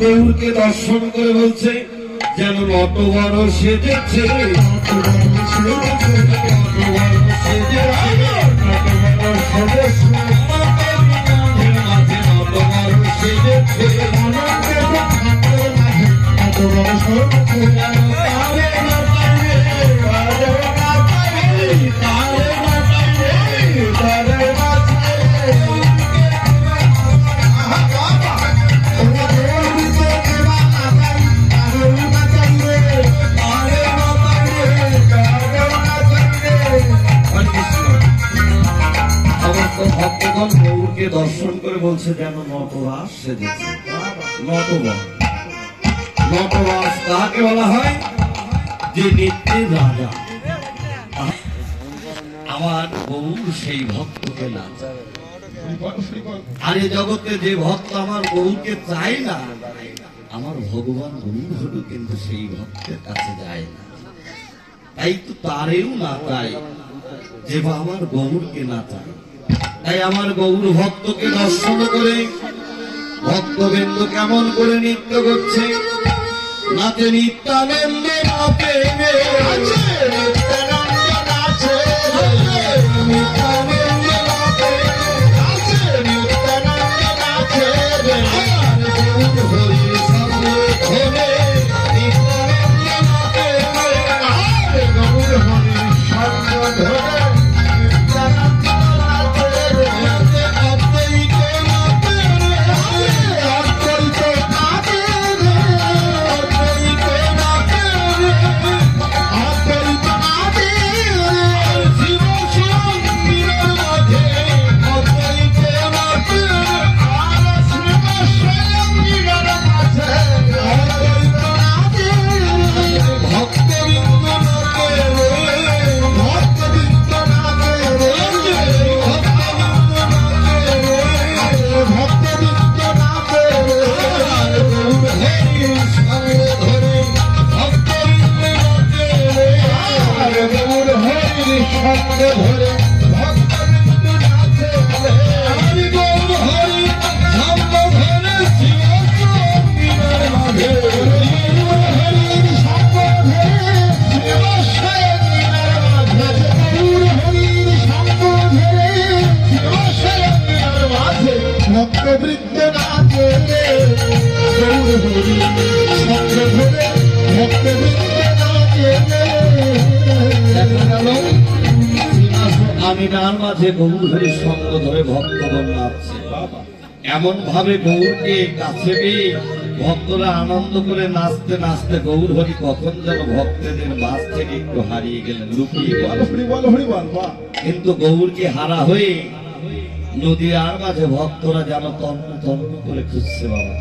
গৌরকে দর্শন করে বলছে যেন নত বড় সেজেছে, ভক্তগণ গৌরকে দর্শন করে বলছে যেন নটরাজ সেজেছে। নটবর, নটরাজ কাকে বলা হয়? যে নিত্যের রাজা। আমার গৌর সেই ভক্তকে নাচায়। আর এই জগতে যে ভক্ত আমার গৌরকে চায় না, আমার ভগবান গৌর হলো কিন্তু সেই ভক্তের কাছে যায় না। তাই তো তারেও না চায় যে আমার গৌরকে না চায়। তাই আমার গৌর ভক্তকে দর্শন করে ভক্তবৃন্দ কেমন করে নৃত্য করছে, নাচে নিত্যানন্দ নাচে আমি নার মাঝে গৌর হরির সঙ্গ ধরে ভক্তগণ নাচছে। এমন ভাবে গৌরকে কাছে পেয়ে ভক্তরা আনন্দ করে নাচতে নাচতে গৌর হরি কখন যেন ভক্তদের মাঝ থেকে একটু হারিয়ে গেলেন, লুকিয়ে গেলেন। কিন্তু গৌরকে হারা হয়ে নদীর আর মাঝে ভক্তরা যেন তন্ন তন্ন করে খুঁজছে। বাবা